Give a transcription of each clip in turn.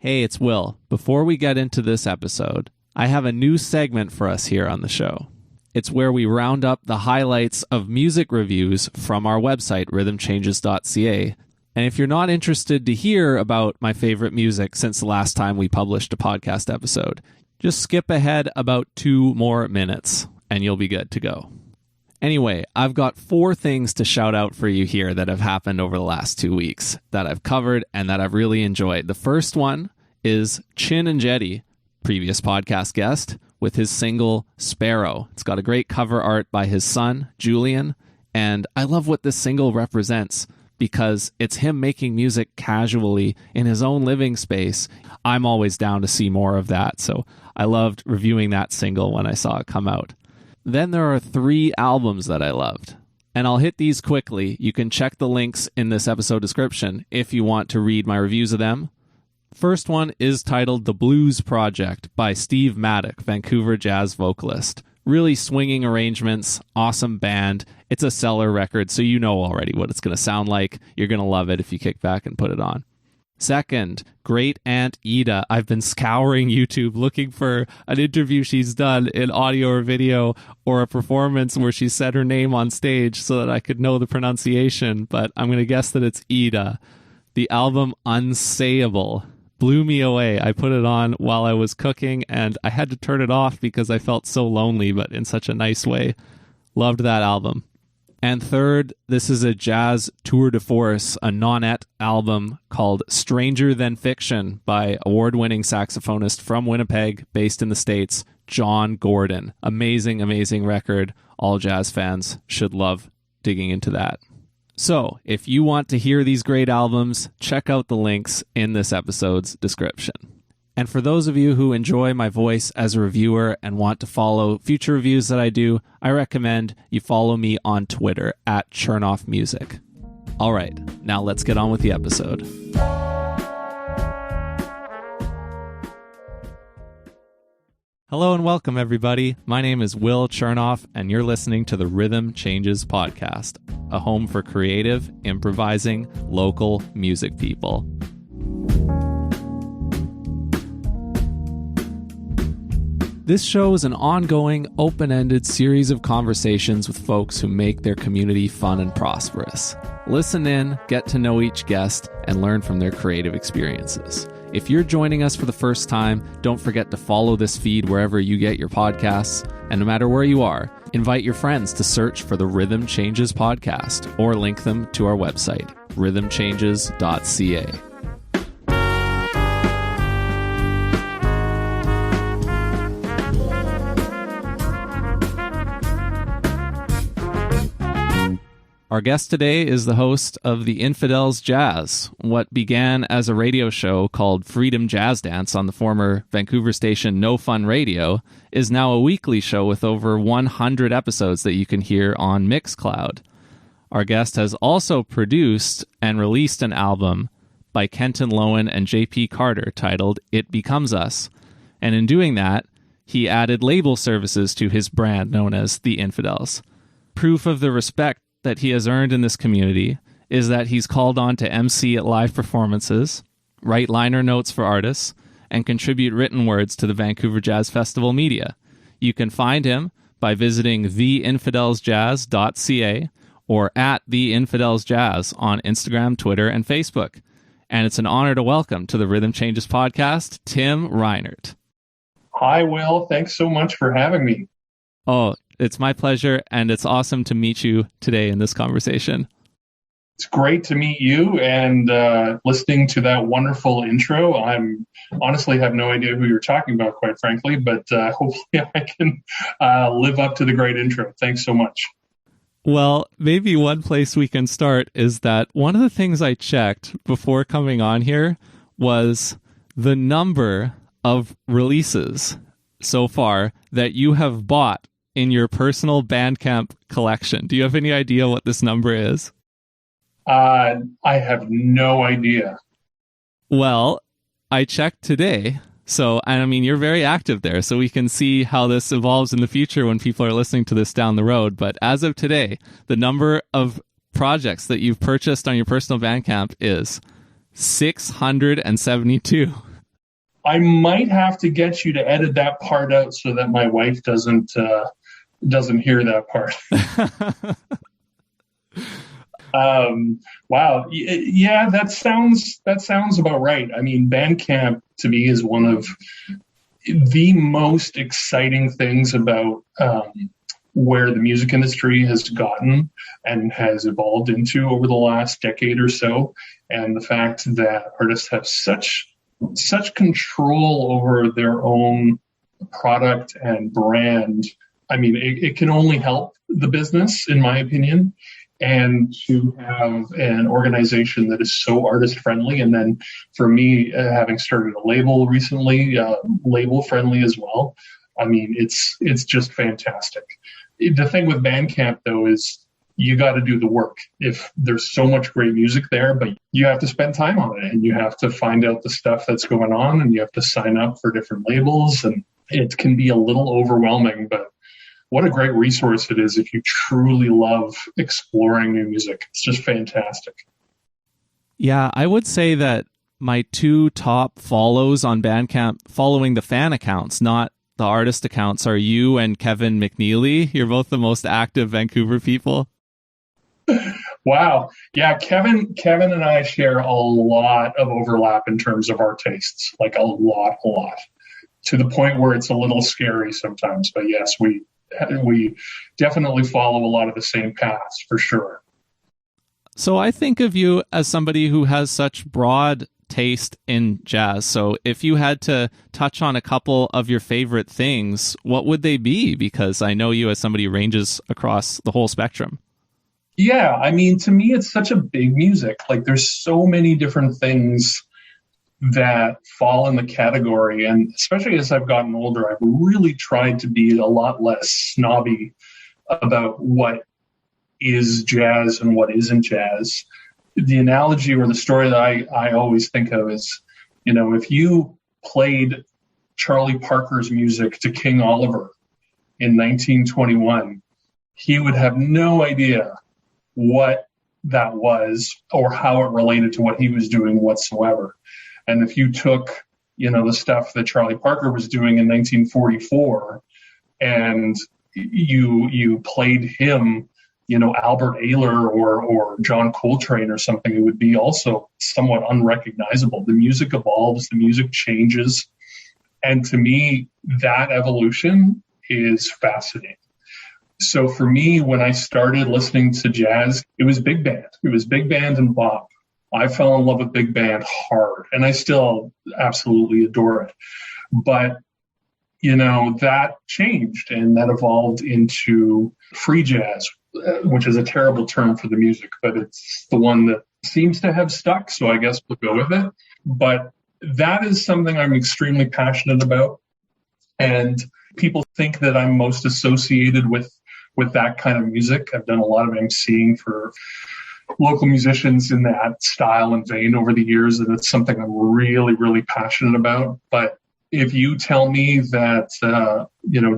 Hey, it's Will. Before we get into this episode, I have a new segment for us here on the show. It's where we round up the highlights of music reviews from our website, rhythmchanges.ca. And if you're not interested to hear about my favorite music since the last time we published a podcast episode, just skip ahead about 2 more minutes and you'll be good to go. Anyway, I've got 4 things to shout out for you here that have happened over the last 2 weeks that I've covered and that I've really enjoyed. The first one is Chin and Jetty, previous podcast guest, with his single Sparrow. It's got a great cover art by his son, Julian, and I love what this single represents because it's him making music casually in his own living space. I'm always down to see more of that, so I loved reviewing that single when I saw it come out. Then there are 3 albums that I loved, and I'll hit these quickly. You can check the links in this episode description if you want to read my reviews of them. First one is titled The Blues Project by Steve Maddock, Vancouver jazz vocalist. Really swinging arrangements, awesome band. It's a seller record, so you know already what it's going to sound like. You're going to love it if you kick back and put it on. Second, Great Aunt Ida. I've been scouring YouTube looking for an interview she's done in audio or video or a performance where she said her name on stage so that I could know the pronunciation, but I'm going to guess that it's Ida. The album Unsayable blew me away. I put it on while I was cooking and I had to turn it off because I felt so lonely, but in such a nice way. Loved that album. And third, this is a jazz tour de force, a nonette album called Stranger Than Fiction by award-winning saxophonist from Winnipeg, based in the States, John Gordon. Amazing, amazing record. All jazz fans should love digging into that. So, if you want to hear these great albums, check out the links in this episode's description. And for those of you who enjoy my voice as a reviewer and want to follow future reviews that I do, I recommend you follow me on Twitter at ChurnoffMusic. All right, now let's get on with the episode. Hello and welcome, everybody. My name is Will Chernoff, and you're listening to the Rhythm Changes podcast, a home for creative, improvising, local music people. This show is an ongoing, open-ended series of conversations with folks who make their community fun and prosperous. Listen in, get to know each guest, and learn from their creative experiences. If you're joining us for the first time, don't forget to follow this feed wherever you get your podcasts. And no matter where you are, invite your friends to search for the Rhythm Changes podcast or link them to our website, rhythmchanges.ca. Our guest today is the host of the Infidels Jazz, what began as a radio show called Freedom Jazz Dance on the former Vancouver station No Fun Radio, is now a weekly show with over 100 episodes that you can hear on Mixcloud. Our guest has also produced and released an album by Kenton Lowen and J.P. Carter titled It Becomes Us, and in doing that, he added label services to his brand known as the Infidels. Proof of the respect that he has earned in this community is that he's called on to MC at live performances, write liner notes for artists, and contribute written words to the Vancouver Jazz Festival media. You can find him by visiting theinfidelsjazz.ca or at theinfidelsjazz on Instagram, Twitter, and Facebook. And it's an honor to welcome to the Rhythm Changes podcast, Tim Reinert. Hi, Will. Thanks so much for having me. Oh, it's my pleasure, and it's awesome to meet you today in this conversation. It's great to meet you, and listening to that wonderful intro. I'm honestly have no idea who you're talking about, quite frankly, but hopefully I can live up to the great intro. Thanks so much. Well, maybe one place we can start is that one of the things I checked before coming on here was the number of releases so far that you have bought in your personal Bandcamp collection. Do you have any idea what this number is? I have no idea. Well, I checked today. So, and I mean, you're very active there, so we can see how this evolves in the future when people are listening to this down the road. But as of today, the number of projects that you've purchased on your personal Bandcamp is 672. I might have to get you to edit that part out so that my wife doesn't hear that part. Wow. Yeah, that sounds about right. I mean, Bandcamp to me is one of the most exciting things about where the music industry has gotten and has evolved into over the last decade or so. And the fact that artists have such control over their own product and brand. I mean, it can only help the business, in my opinion. And to have an organization that is so artist friendly, and then for me, having started a label recently, label friendly as well. I mean, it's just fantastic. The thing with Bandcamp though is you got to do the work. If there's so much great music there, but you have to spend time on it, and you have to find out the stuff that's going on, and you have to sign up for different labels, and it can be a little overwhelming, but what a great resource it is if you truly love exploring new music. It's just fantastic. Yeah, I would say that my two top follows on Bandcamp, following the fan accounts, not the artist accounts, are you and Kevin McNeely. You're both the most active Vancouver people. Wow. Yeah, Kevin and I share a lot of overlap in terms of our tastes, like a lot, to the point where it's a little scary sometimes. But yes, we definitely follow a lot of the same paths for sure. So I think of you as somebody who has such broad taste in jazz. So if you had to touch on a couple of your favorite things, what would they be? Because I know you as somebody who ranges across the whole spectrum. Yeah, I mean, to me, it's such a big music. Like, there's so many different things that fall in the category. And especially as I've gotten older, I've really tried to be a lot less snobby about what is jazz and what isn't jazz. The analogy or the story that I always think of is, if you played Charlie Parker's music to King Oliver in 1921, he would have no idea what that was or how it related to what he was doing whatsoever. And if you took, the stuff that Charlie Parker was doing in 1944 and you played him, Albert Ayler or John Coltrane or something, it would be also somewhat unrecognizable. The music evolves, the music changes. And to me, that evolution is fascinating. So for me, when I started listening to jazz, it was big band. It was big band and bop. I fell in love with big band hard, and I still absolutely adore it. But, that changed, and that evolved into free jazz, which is a terrible term for the music, but it's the one that seems to have stuck, so I guess we'll go with it. But that is something I'm extremely passionate about, and people think that I'm most associated with that kind of music. I've done a lot of emceeing for local musicians in that style and vein over the years, and it's something I'm really, really passionate about. But if you tell me that,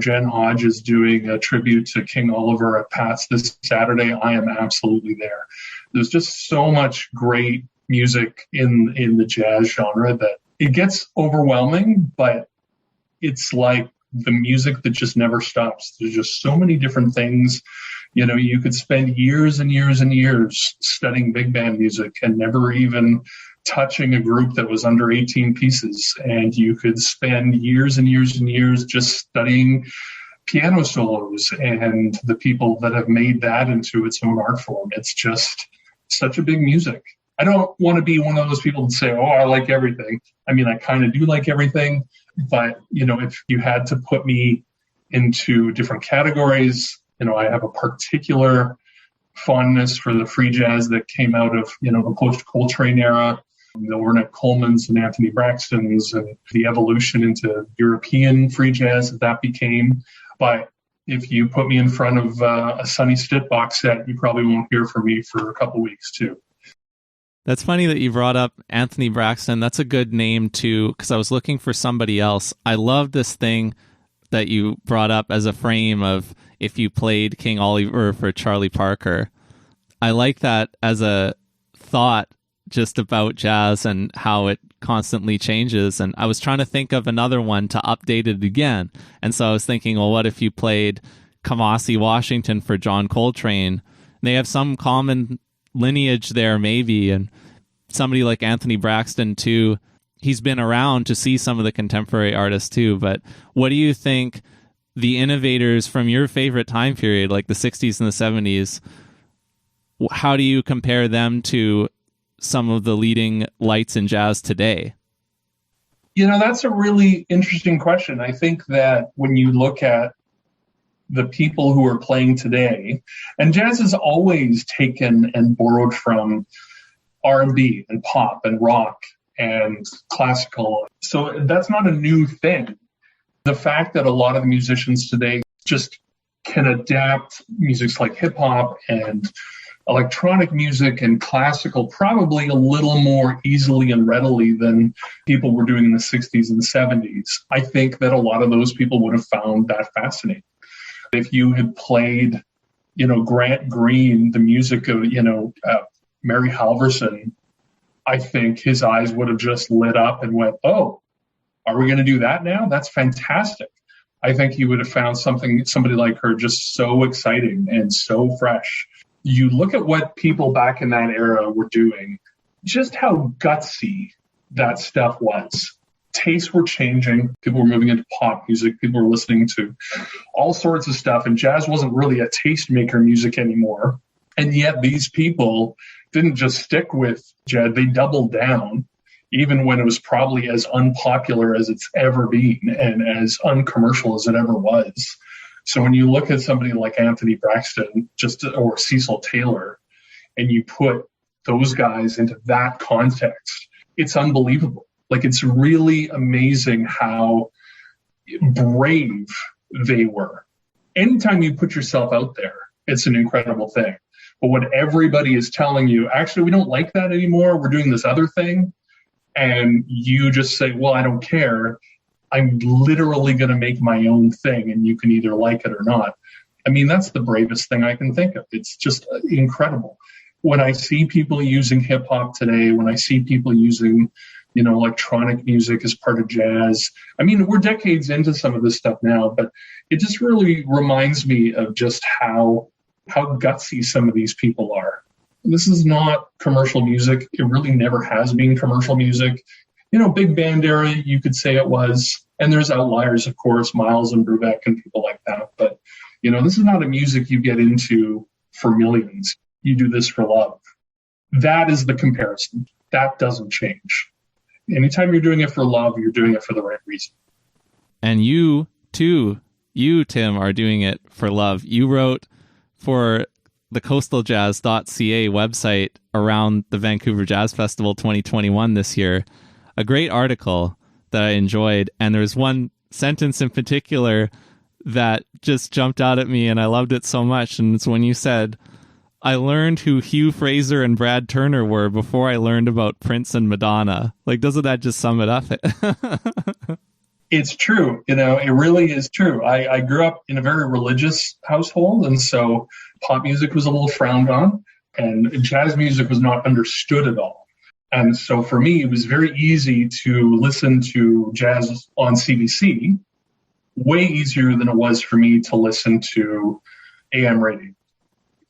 Jen Hodge is doing a tribute to King Oliver at Pat's this Saturday, I am absolutely there. There's just so much great music in the jazz genre that it gets overwhelming, but it's like the music that just never stops. There's just so many different things. You could spend years and years and years studying big band music and never even touching a group that was under 18 pieces. And you could spend years and years and years just studying piano solos and the people that have made that into its own art form. It's just such a big music. I don't want to be one of those people that say, I like everything. I mean, I kind of do like everything. But, if you had to put me into different categories, I have a particular fondness for the free jazz that came out of, the post-Coltrane era, the Ornette Colemans and Anthony Braxtons, and the evolution into European free jazz that became. But if you put me in front of a Sonny Stitt box set, you probably won't hear from me for a couple weeks too. That's funny that you brought up Anthony Braxton. That's a good name too, because I was looking for somebody else. I love this thing that you brought up as a frame of if you played King Oliver for Charlie Parker. I like that as a thought just about jazz and how it constantly changes. And I was trying to think of another one to update it again. And so I was thinking, well, what if you played Kamasi Washington for John Coltrane? They have some common lineage there, maybe. And somebody like Anthony Braxton, too. He's been around to see some of the contemporary artists, too. But what do you think the innovators from your favorite time period, like the 60s and the 70s, how do you compare them to some of the leading lights in jazz today? That's a really interesting question. I think that when you look at the people who are playing today, and jazz has always taken and borrowed from R&B and pop and rock and classical. So that's not a new thing. The fact that a lot of the musicians today just can adapt musics like hip hop and electronic music and classical probably a little more easily and readily than people were doing in the 60s and 70s. I think that a lot of those people would have found that fascinating. If you had played, Grant Green, the music of, Mary Halverson, I think his eyes would have just lit up and went, oh, are we going to do that now? That's fantastic. I think he would have found somebody like her just so exciting and so fresh. You look at what people back in that era were doing, just how gutsy that stuff was. Tastes were changing. People were moving into pop music. People were listening to all sorts of stuff. And jazz wasn't really a tastemaker music anymore. And yet these people didn't just stick with jazz. They doubled down, even when it was probably as unpopular as it's ever been and as uncommercial as it ever was. So when you look at somebody like Anthony Braxton or Cecil Taylor, and you put those guys into that context, it's unbelievable. Like, it's really amazing how brave they were. Anytime you put yourself out there, it's an incredible thing. But when everybody is telling you, actually, we don't like that anymore, we're doing this other thing, and you just say, well, I don't care, I'm literally going to make my own thing, and you can either like it or not. I mean, that's the bravest thing I can think of. It's just incredible. When I see people using hip hop today, when I see people using, electronic music as part of jazz, I mean, we're decades into some of this stuff now, but it just really reminds me of just how gutsy some of these people are. This is not commercial music. It really never has been commercial music. Big band era, you could say it was. And there's outliers, of course, Miles and Brubeck and people like that. But, this is not a music you get into for millions. You do this for love. That is the comparison. That doesn't change. Anytime you're doing it for love, you're doing it for the right reason. And you, too, Tim, are doing it for love. You wrote for the coastaljazz.ca website around the Vancouver Jazz Festival 2021 this year, a great article that I enjoyed. And there's one sentence in particular that just jumped out at me and I loved it so much. And it's when you said, I learned who Hugh Fraser and Brad Turner were before I learned about Prince and Madonna. Like, doesn't that just sum it up? It's true. It really is true. I grew up in a very religious household, and so pop music was a little frowned on, and jazz music was not understood at all. And so for me, it was very easy to listen to jazz on CBC, way easier than it was for me to listen to AM radio.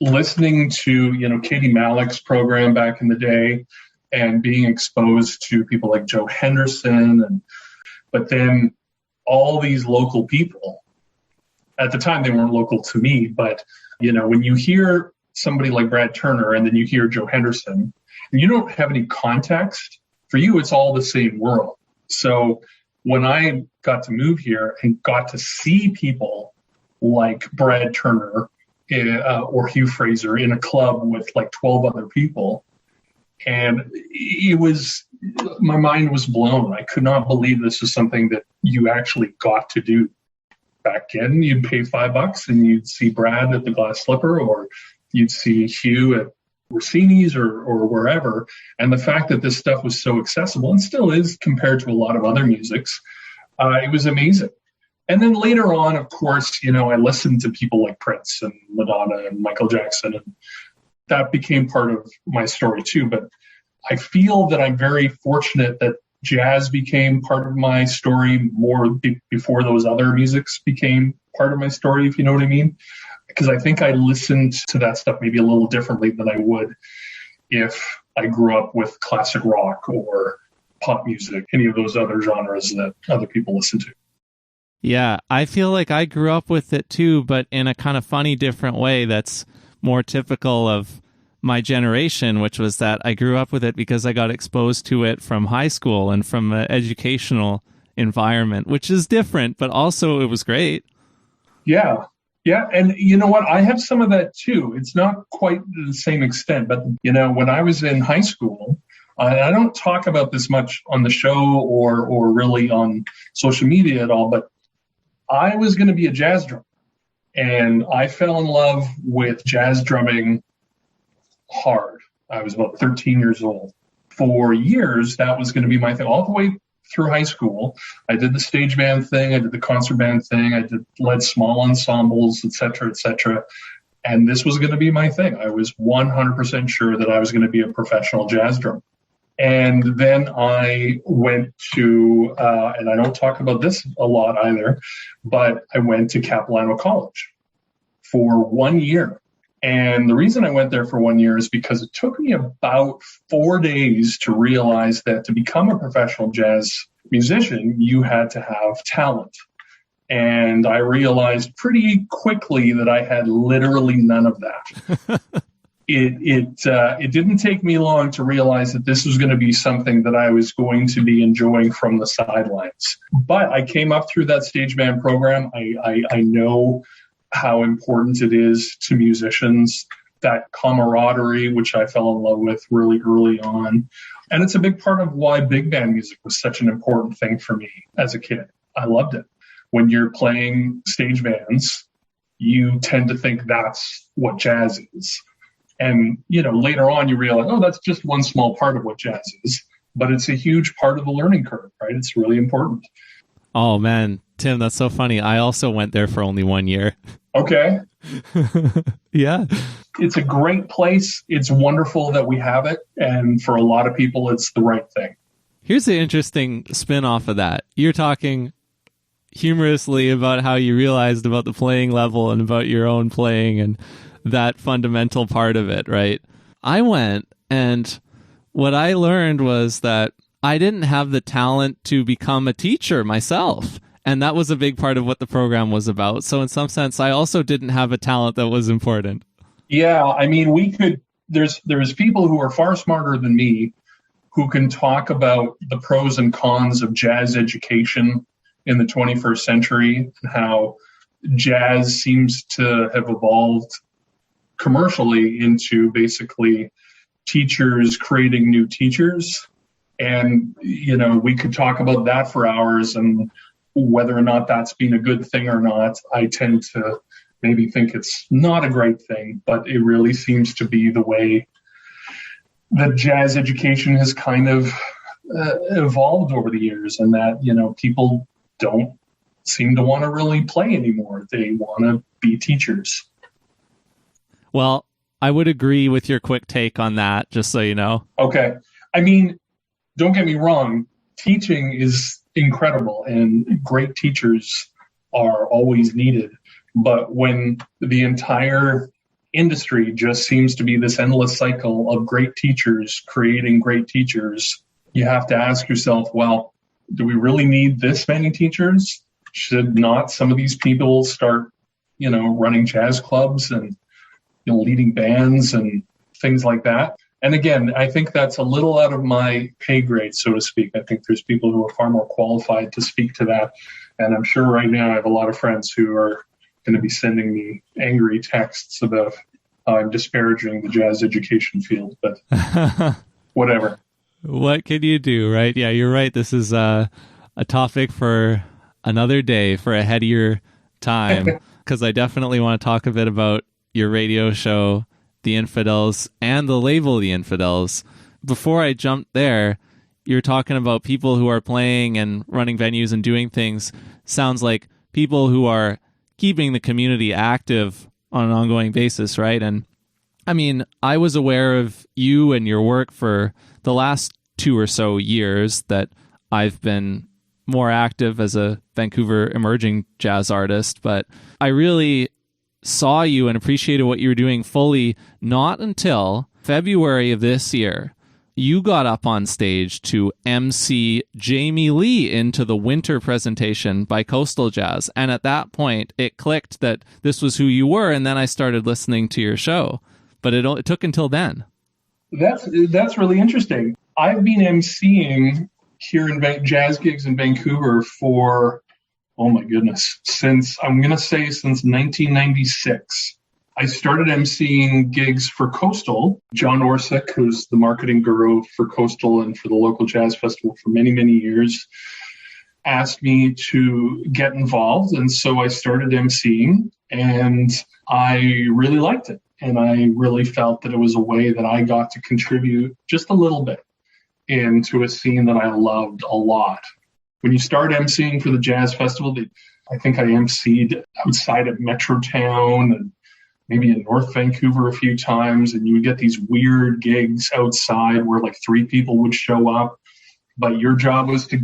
Listening to, Katie Malick's program back in the day and being exposed to people like Joe Henderson, but then all these local people. At the time, they weren't local to me, but, when you hear somebody like Brad Turner and then you hear Joe Henderson, and you don't have any context, for you, it's all the same world. So when I got to move here and got to see people like Brad Turner or Hugh Fraser in a club with like 12 other people, and my mind was blown. I could not believe this was something that you actually got to do. Back then, you'd pay $5 and you'd see Brad at the Glass Slipper, or you'd see Hugh at Rossini's or wherever. And the fact that this stuff was so accessible, and still is compared to a lot of other musics, it was amazing. And then later on, of course, I listened to people like Prince and Madonna and Michael Jackson, and that became part of my story too. But I feel that I'm very fortunate that jazz became part of my story more before those other musics became part of my story, if you know what I mean. Because I think I listened to that stuff maybe a little differently than I would if I grew up with classic rock or pop music, any of those other genres that other people listen to. Yeah, I feel like I grew up with it too, but in a kind of funny, different way that's more typical of my generation, which was that I grew up with it because I got exposed to it from high school and from an educational environment, which is different, but also it was great. Yeah. Yeah. And you know what? I have some of that too. It's not quite to the same extent, but when I was in high school, I don't talk about this much on the show or really on social media at all, but I was going to be a jazz drummer, and I fell in love with jazz drumming hard. I was about 13 years old. For years, that was going to be my thing all the way through high school. I did the stage band thing. I did the concert band thing. I led small ensembles, et cetera, et cetera. And this was going to be my thing. I was 100% sure that I was going to be a professional jazz drummer. And then I went to, and I don't talk about this a lot either, but I went to Capilano College for 1 year. And the reason I went there for 1 year is because it took me about 4 days to realize that to become a professional jazz musician, you had to have talent. And I realized pretty quickly that I had literally none of that. It didn't take me long to realize that this was going to be something that I was going to be enjoying from the sidelines. But I came up through that stage band program. I know how important it is to musicians, that camaraderie, which I fell in love with really early on. And it's a big part of why big band music was such an important thing for me as a kid. I loved it. When you're playing stage bands, you tend to think that's what jazz is. And, later on you realize, oh, that's just one small part of what jazz is. But it's a huge part of the learning curve, right? It's really important. Oh, man. Tim, that's so funny. I also went there for only 1 year. Okay. Yeah. It's a great place. It's wonderful that we have it. And for a lot of people, it's the right thing. Here's the interesting spin off of that. You're talking humorously about how you realized about the playing level and about your own playing and that fundamental part of it, right? I went, and what I learned was that I didn't have the talent to become a teacher myself. And that was a big part of what the program was about. So in some sense, I also didn't have a talent that was important. Yeah, I mean, there's people who are far smarter than me who can talk about the pros and cons of jazz education in the 21st century and how jazz seems to have evolved commercially into basically teachers creating new teachers. And, we could talk about that for hours and whether or not that's been a good thing or not. I tend to maybe think it's not a great thing, but it really seems to be the way that jazz education has kind of evolved over the years, and that, people don't seem to want to really play anymore. They want to be teachers. Well, I would agree with your quick take on that, just so you know. Okay. I mean, don't get me wrong. Teaching is incredible, and great teachers are always needed. But when the entire industry just seems to be this endless cycle of great teachers creating great teachers, you have to ask yourself, well, do we really need this many teachers? Should not some of these people start, running jazz clubs and leading bands and things like that? And again, I think that's a little out of my pay grade, so to speak. I think there's people who are far more qualified to speak to that. And I'm sure right now I have a lot of friends who are going to be sending me angry texts about how I'm disparaging the jazz education field, but whatever. What can you do, right? Yeah, you're right. This is a topic for another day, for a headier time, because I definitely want to talk a bit about your radio show, The Infidels, and the label The Infidels. Before I jump there, you're talking about people who are playing and running venues and doing things. Sounds like people who are keeping the community active on an ongoing basis, right? And I mean, I was aware of you and your work for the last 2 or so years that I've been more active as a Vancouver emerging jazz artist, but I really saw you and appreciated what you were doing fully not until February of this year. You got up on stage to MC Jamie Lee into the winter presentation by Coastal Jazz. And at that point, it clicked that this was who you were. And then I started listening to your show. But it took until then. That's really interesting. I've been MCing here in jazz gigs in Vancouver for, oh my goodness, since 1996. I started emceeing gigs for Coastal. John Orsick, who's the marketing guru for Coastal and for the local jazz festival for many, many years, asked me to get involved. And so I started emceeing, and I really liked it. And I really felt that it was a way that I got to contribute just a little bit into a scene that I loved a lot. When you start emceeing for the jazz festival, I think I emceed outside of Metrotown and maybe in North Vancouver a few times, and you would get these weird gigs outside where like 3 people would show up, but your job was to,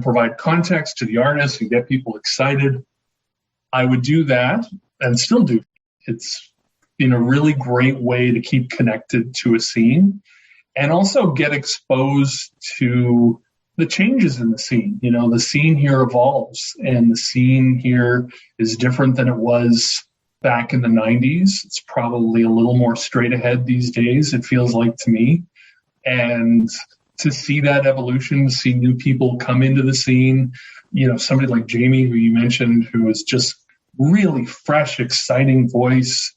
provide context to the artist and get people excited. I would do that and still do. It's been a really great way to keep connected to a scene and also get exposed to the changes in the scene. The scene here evolves, and the scene here is different than it was back in the 90s. It's probably a little more straight ahead these days, it feels like to me. And to see that evolution, to see new people come into the scene, somebody like Jamie, who you mentioned, who is just really fresh, exciting voice,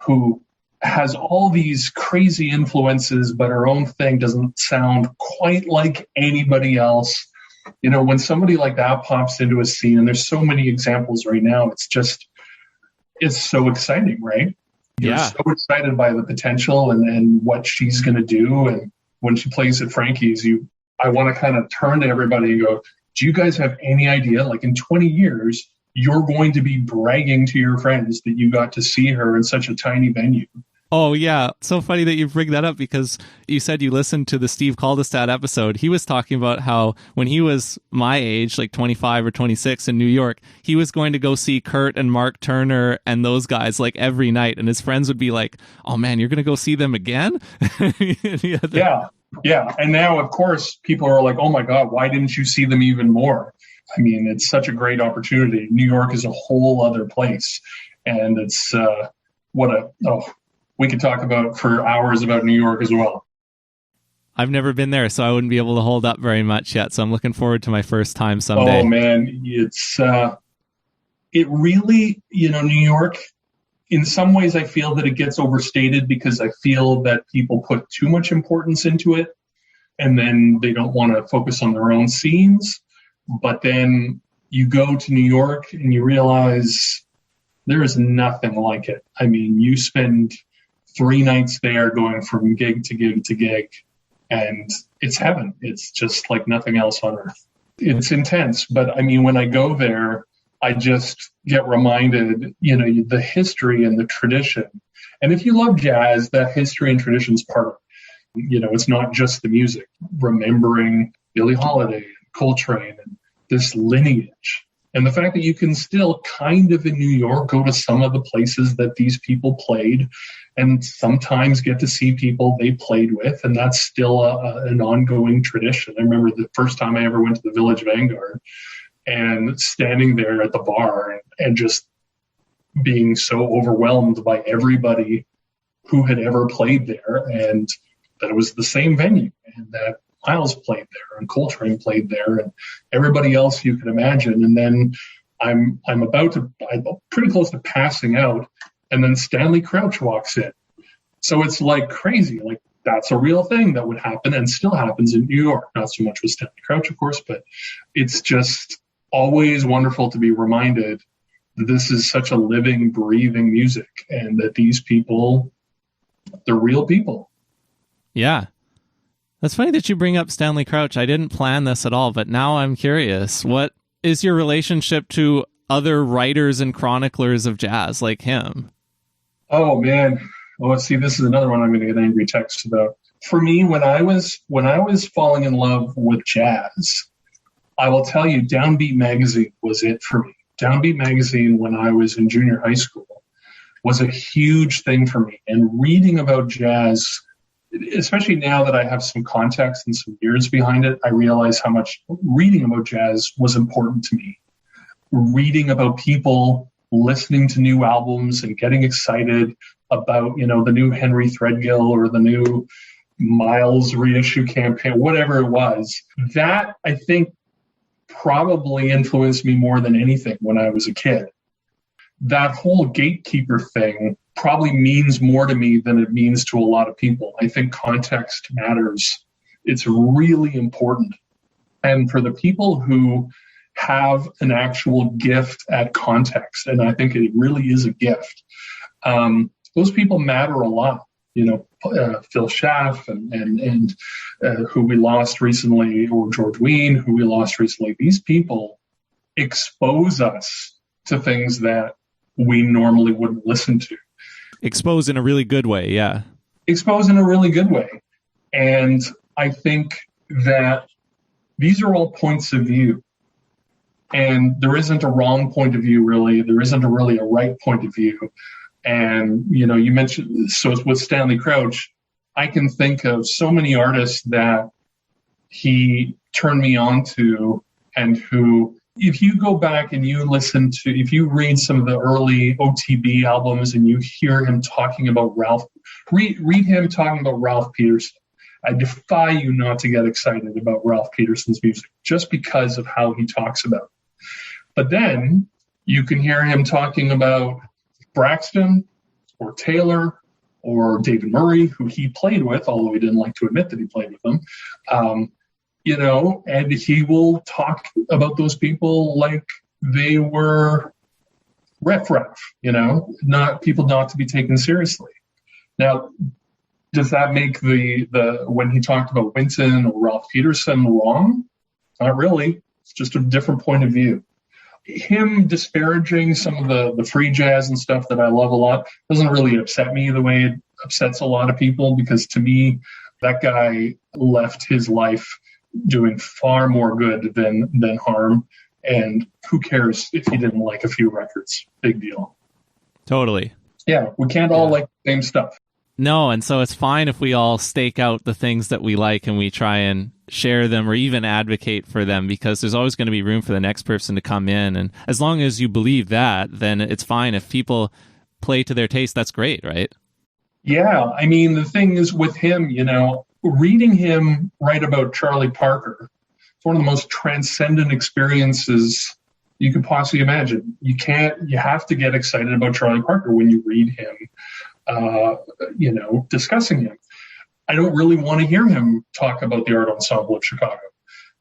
who has all these crazy influences, but her own thing doesn't sound quite like anybody else. When somebody like that pops into a scene, and there's so many examples right now, it's so exciting, right? You're so excited by the potential and what she's going to do. And when she plays at Frankie's, I want to kind of turn to everybody and go, do you guys have any idea? Like in 20 years, you're going to be bragging to your friends that you got to see her in such a tiny venue. Oh, yeah. So funny that you bring that up, because you said you listened to the Steve Caldestad episode. He was talking about how when he was my age, like 25 or 26 in New York, he was going to go see Kurt and Mark Turner and those guys like every night. And his friends would be like, oh, man, you're going to go see them again? Yeah. And now, of course, people are like, oh, my God, why didn't you see them even more? I mean, it's such a great opportunity. New York is a whole other place. And it's we could talk about for hours about New York as well. I've never been there, so I wouldn't be able to hold up very much yet. So I'm looking forward to my first time someday. Oh man, it really, New York, in some ways I feel that it gets overstated because I feel that people put too much importance into it and then they don't want to focus on their own scenes. But then you go to New York and you realize there is nothing like it. I mean, you spend 3 nights there going from gig to gig to gig, and it's heaven. It's just like nothing else on earth. It's intense, but I mean, when I go there, I just get reminded, the history and the tradition. And if you love jazz, that history and tradition is part of it. It's not just the music. Remembering Billie Holiday and Coltrane and this lineage. And the fact that you can still kind of in New York go to some of the places that these people played and sometimes get to see people they played with. And that's still an ongoing tradition. I remember the first time I ever went to the Village Vanguard and standing there at the bar and just being so overwhelmed by everybody who had ever played there, and that it was the same venue, and that Miles played there and Coltrane played there and everybody else you can imagine. And then I'm pretty close to passing out, and then Stanley Crouch walks in. So it's like crazy. Like that's a real thing that would happen and still happens in New York. Not so much with Stanley Crouch, of course, but it's just always wonderful to be reminded that this is such a living, breathing music, and that these people, they're real people. Yeah. That's funny that you bring up Stanley Crouch. I didn't plan this at all, but now I'm curious. What is your relationship to other writers and chroniclers of jazz like him? Oh, man. Oh, see, this is another one I'm going to get angry texts about. For me, when I was falling in love with jazz, I will tell you, Downbeat Magazine was it for me. Downbeat Magazine, when I was in junior high school, was a huge thing for me. And reading about jazz, especially now that I have some context and some years behind it, I realize how much reading about jazz was important to me. Reading about people, listening to new albums and getting excited about, the new Henry Threadgill or the new Miles reissue campaign, whatever it was. That, I think, probably influenced me more than anything when I was a kid. That whole gatekeeper thing probably means more to me than it means to a lot of people. I think context matters. It's really important. And for the people who have an actual gift at context, and I think it really is a gift, those people matter a lot. Phil Schaff and who we lost recently, or George Wein, who we lost recently. These people expose us to things that we normally wouldn't listen to. Expose in a really good way, yeah. Expose in a really good way. And I think that these are all points of view. And there isn't a wrong point of view, really. There isn't really a right point of view. And, you mentioned, so with Stanley Crouch, I can think of so many artists that he turned me on to, and who, if you go back and you if you read some of the early OTB albums and you hear him talking about read him talking about Ralph Peterson. I defy you not to get excited about Ralph Peterson's music just because of how he talks about it. But then you can hear him talking about Braxton or Taylor or David Murray, who he played with, although he didn't like to admit that he played with them, and he will talk about those people like they were riff-raff, not people not to be taken seriously. Now, does that make the when he talked about Wynton or Ralph Peterson wrong? Not really. It's just a different point of view. Him disparaging some of the free jazz and stuff that I love a lot doesn't really upset me the way it upsets a lot of people, because to me, that guy left his life doing far more good than harm. And who cares if he didn't like a few records? Big deal. Totally. Yeah, we can't all like the same stuff. No, and so it's fine if we all stake out the things that we like and we try and share them or even advocate for them, because there's always going to be room for the next person to come in. And as long as you believe that, then it's fine. If people play to their taste, that's great, right? Yeah. I mean, the thing is with him, reading him write about Charlie Parker, it's one of the most transcendent experiences you could possibly imagine. You have to get excited about Charlie Parker when you read him, discussing him. I don't really want to hear him talk about the Art Ensemble of Chicago,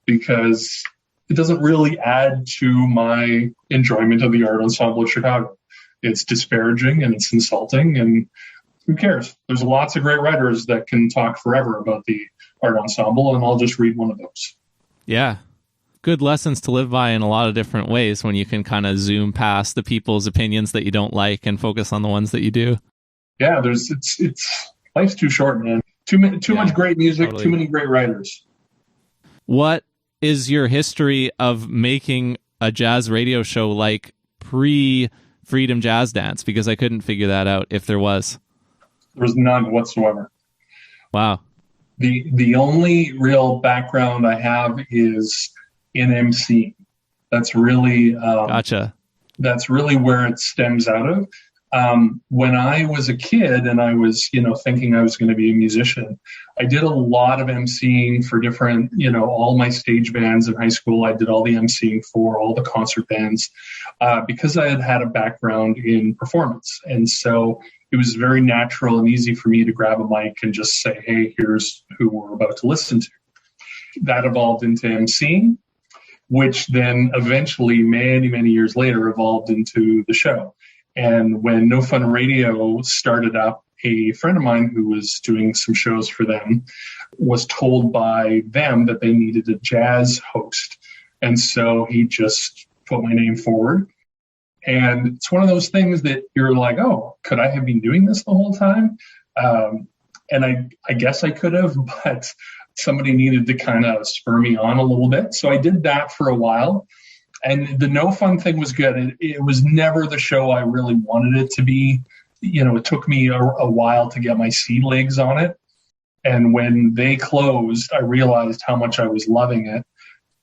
because it doesn't really add to my enjoyment of the Art Ensemble of Chicago. It's disparaging and it's insulting, and who cares? There's lots of great writers that can talk forever about the Art Ensemble, and I'll just read one of those. Yeah. Good lessons to live by in a lot of different ways when you can kind of zoom past the people's opinions that you don't like and focus on the ones that you do. Yeah, it's life's too short, man. Too much great music, totally. Too many great writers. What is your history of making a jazz radio show like pre-Freedom Jazz Dance? Because I couldn't figure that out if there was. There was none whatsoever. Wow. The only real background I have is in MC. That's really gotcha. That's really where it stems out of. When I was a kid and I was, thinking I was going to be a musician, I did a lot of emceeing for different, all my stage bands in high school. I did all the emceeing for all the concert bands because I had a background in performance. And so it was very natural and easy for me to grab a mic and just say, hey, here's who we're about to listen to. That evolved into emceeing, which then eventually, many, many years later, evolved into the show. And when No Fun Radio started up, a friend of mine who was doing some shows for them was told by them that they needed a jazz host. And so he just put my name forward. And it's one of those things that you're like, oh, could I have been doing this the whole time? And I guess I could have, but somebody needed to kind of spur me on a little bit. So I did that for a while. And the No Fun thing was good. It was never the show I really wanted it to be. It took me a while to get my sea legs on it. And when they closed, I realized how much I was loving it.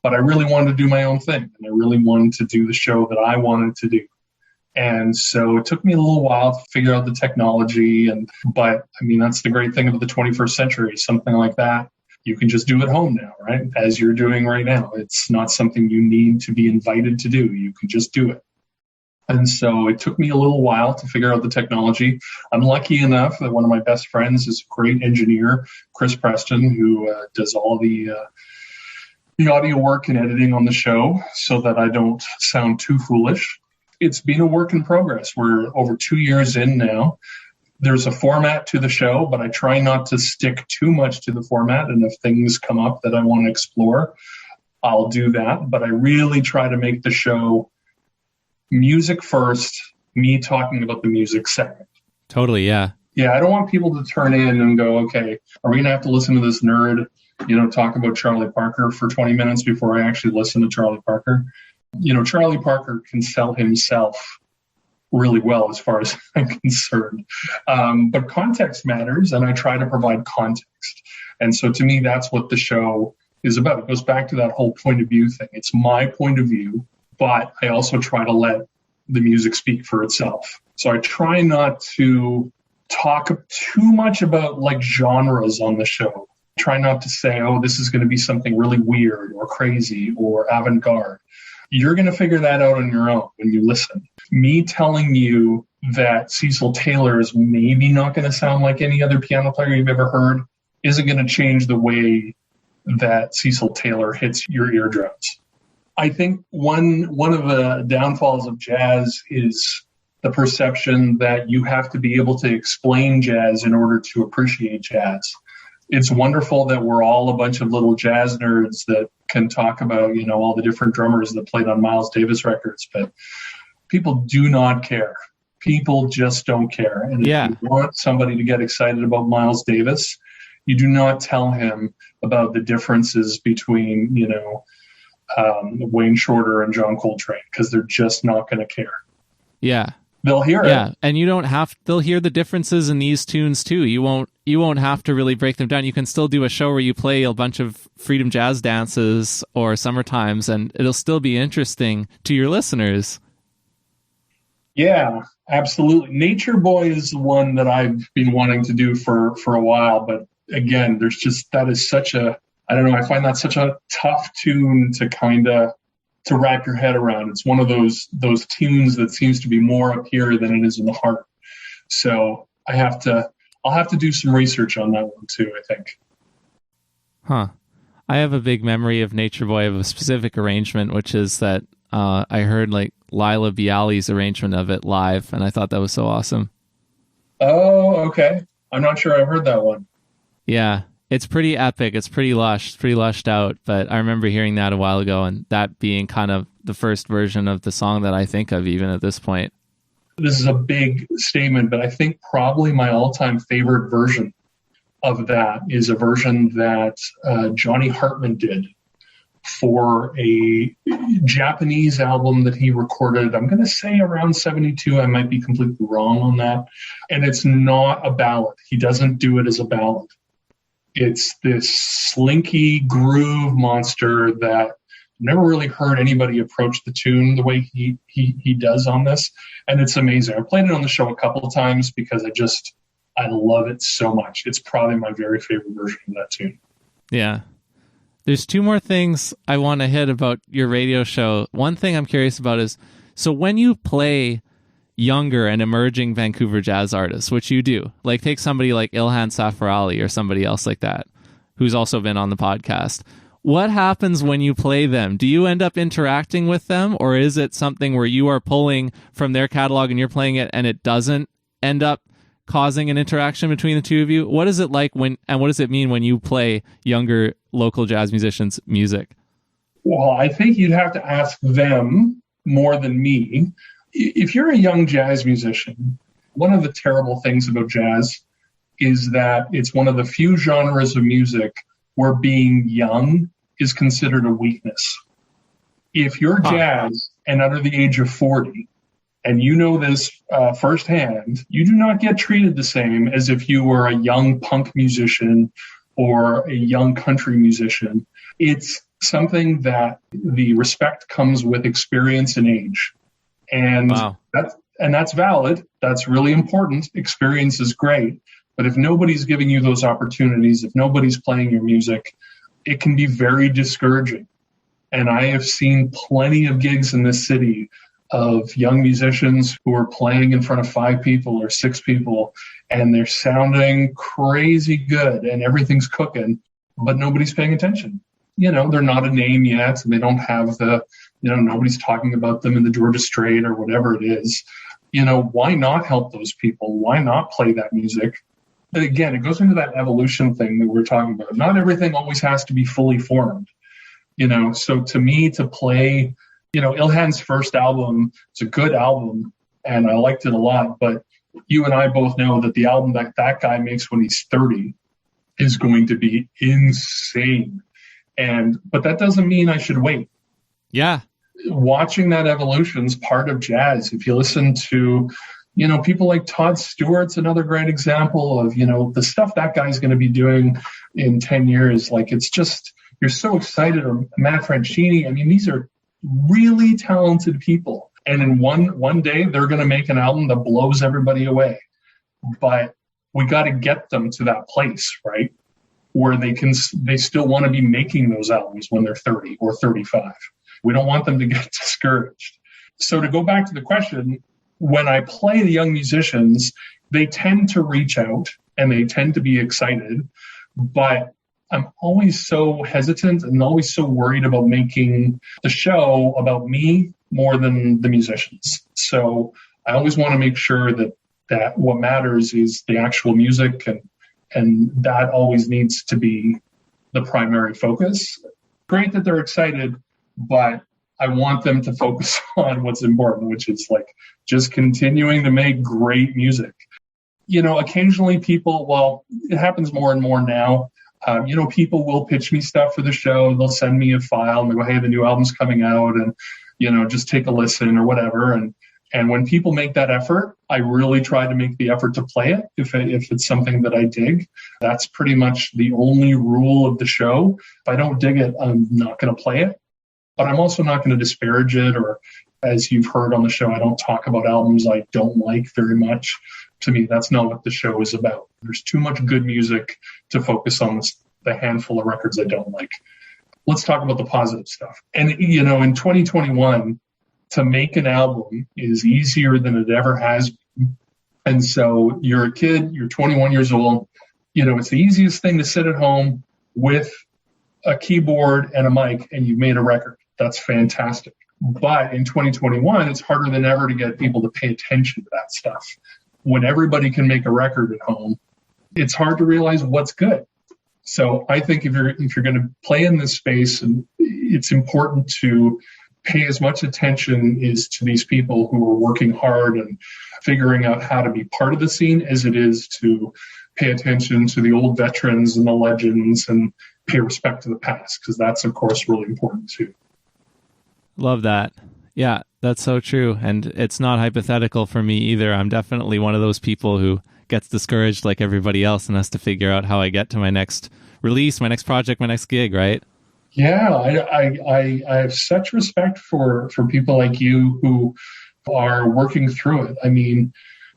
But I really wanted to do my own thing. And I really wanted to do the show that I wanted to do. And so it took me a little while to figure out the technology. But that's the great thing of the 21st century, something like that. You can just do at home now, right? As you're doing right now. It's not something you need to be invited to do. You can just do it. And so it took me a little while to figure out the technology. I'm lucky enough that one of my best friends is a great engineer, Chris Preston, who does all the audio work and editing on the show so that I don't sound too foolish. It's been a work in progress. We're over 2 years in now. There's a format to the show, but I try not to stick too much to the format. And if things come up that I want to explore, I'll do that. But I really try to make the show music first, me talking about the music second. Totally, yeah. Yeah, I don't want people to turn in and go, okay, are we going to have to listen to this nerd, talk about Charlie Parker for 20 minutes before I actually listen to Charlie Parker? Charlie Parker can sell himself really well as far as I'm concerned. But context matters, and I try to provide context. And so to me, that's what the show is about. It goes back to that whole point of view thing. It's my point of view, but I also try to let the music speak for itself. So I try not to talk too much about like genres on the show. Try not to say, oh, this is going to be something really weird or crazy or avant-garde. You're going to figure that out on your own when you listen. Me telling you that Cecil Taylor is maybe not going to sound like any other piano player you've ever heard isn't going to change the way that Cecil Taylor hits your eardrums. I think one of the downfalls of jazz is the perception that you have to be able to explain jazz in order to appreciate jazz. It's wonderful that we're all a bunch of little jazz nerds that can talk about, all the different drummers that played on Miles Davis records, but people do not care. People just don't care. And if you want somebody to get excited about Miles Davis, you do not tell him about the differences between, Wayne Shorter and John Coltrane, because they're just not going to care. Yeah. They'll hear it. Yeah, and they'll hear the differences in these tunes too. You won't have to really break them down. You can still do a show where you play a bunch of freedom jazz dances or Summertimes, and it'll still be interesting to your listeners. Yeah, absolutely. Nature Boy is the one that I've been wanting to do for a while, but again, I find that such a tough tune to wrap your head around. It's one of those tunes that seems to be more up here than it is in the heart. So I'll have to do some research on that one too, I think. Huh. I have a big memory of Nature Boy of a specific arrangement, which is that I heard like Lila Bialy's arrangement of it live, and I thought that was so awesome. Oh, okay. I'm not sure I've heard that one. Yeah. It's pretty epic. It's pretty lushed out. But I remember hearing that a while ago, and that being kind of the first version of the song that I think of even at this point. This is a big statement, but I think probably my all-time favorite version of that is a version that Johnny Hartman did for a Japanese album that he recorded, I'm going to say around 72. I might be completely wrong on that. And it's not a ballad. He doesn't do it as a ballad. It's this slinky groove monster that I've never really heard anybody approach the tune the way he does on this. And it's amazing. I played it on the show a couple of times because I love it so much. It's probably my very favorite version of that tune. Yeah. There's two more things I want to hit about your radio show. One thing I'm curious about is, so when you play younger and emerging Vancouver jazz artists, which you do, like take somebody like Ilhan Safarali or somebody else like that, who's also been on the podcast, what happens when you play them? Do you end up interacting with them, or is it something where you are pulling from their catalog and you're playing it and it doesn't end up causing an interaction between the two of you? What is it like and what does it mean when you play younger local jazz musicians' music? Well, I think you'd have to ask them more than me. If you're a young jazz musician, one of the terrible things about jazz is that it's one of the few genres of music where being young is considered a weakness. If you're jazz and under the age of 40, and you know this firsthand, you do not get treated the same as if you were a young punk musician or a young country musician. It's something that the respect comes with experience and age. And that's valid. That's really important. Experience is great. But if nobody's giving you those opportunities, if nobody's playing your music, it can be very discouraging. And I have seen plenty of gigs in this city of young musicians who are playing in front of 5 people or 6 people, and they're sounding crazy good and everything's cooking, but nobody's paying attention. They're not a name yet, and they don't have nobody's talking about them in the Georgia Strait or whatever it is. Why not help those people? Why not play that music? And again, it goes into that evolution thing that we're talking about. Not everything always has to be fully formed. So to me, to play, Ilhan's first album, it's a good album, and I liked it a lot, but you and I both know that the album that guy makes when he's 30 is going to be insane. But that doesn't mean I should wait. Yeah. Watching that evolution is part of jazz. If you listen to, people like Todd Stewart's another great example of, the stuff that guy's going to be doing in 10 years. Like, it's just, you're so excited. Or Matt Franchini. I mean, these are really talented people. And in one day, they're going to make an album that blows everybody away. But we got to get them to that place, right? Where they still want to be making those albums when they're 30 or 35. We don't want them to get discouraged. So to go back to the question, when I play the young musicians, they tend to reach out and they tend to be excited, but I'm always so hesitant and always so worried about making the show about me more than the musicians. So I always want to make sure that what matters is the actual music, and that always needs to be the primary focus. Great that they're excited, but I want them to focus on what's important, which is like just continuing to make great music. Occasionally people, it happens more and more now. People will pitch me stuff for the show. They'll send me a file and they go, hey, the new album's coming out, and, just take a listen or whatever. And when people make that effort, I really try to make the effort to play it. If it's something that I dig, that's pretty much the only rule of the show. If I don't dig it, I'm not going to play it. But I'm also not going to disparage it, or, as you've heard on the show, I don't talk about albums I don't like very much. To me, that's not what the show is about. There's too much good music to focus on the handful of records I don't like. Let's talk about the positive stuff. And, in 2021, to make an album is easier than it ever has been. And so you're a kid, you're 21 years old, it's the easiest thing to sit at home with a keyboard and a mic and you've made a record. That's fantastic. But in 2021, it's harder than ever to get people to pay attention to that stuff. When everybody can make a record at home, it's hard to realize what's good. So I think if you're going to play in this space, and it's important to pay as much attention as to these people who are working hard and figuring out how to be part of the scene as it is to pay attention to the old veterans and the legends and pay respect to the past, because that's, of course, really important too. Love that. Yeah, that's so true. And it's not hypothetical for me either. I'm definitely one of those people who gets discouraged like everybody else and has to figure out how I get to my next release, my next project, my next gig, right? Yeah, I have such respect for people like you who are working through it. I mean,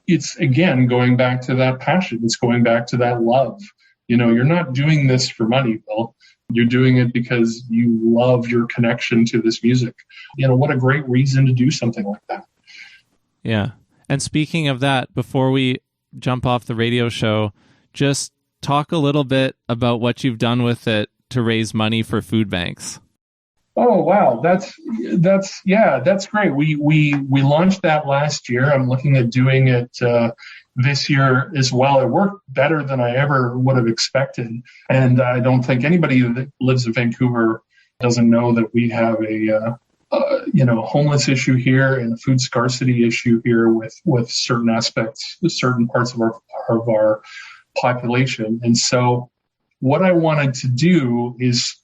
it's, again, going back to that passion. It's going back to that love. You're not doing this for money, Bill. You're doing it because you love your connection to this music. What a great reason to do something like that. Yeah. And speaking of that, before we jump off the radio show, just talk a little bit about what you've done with it to raise money for food banks. Oh, wow. That's great. We launched that last year. I'm looking at doing it this year as well. It worked better than I ever would have expected. And I don't think anybody that lives in Vancouver doesn't know that we have a homeless issue here and a food scarcity issue here with certain aspects, certain parts of our population. And so what I wanted to do is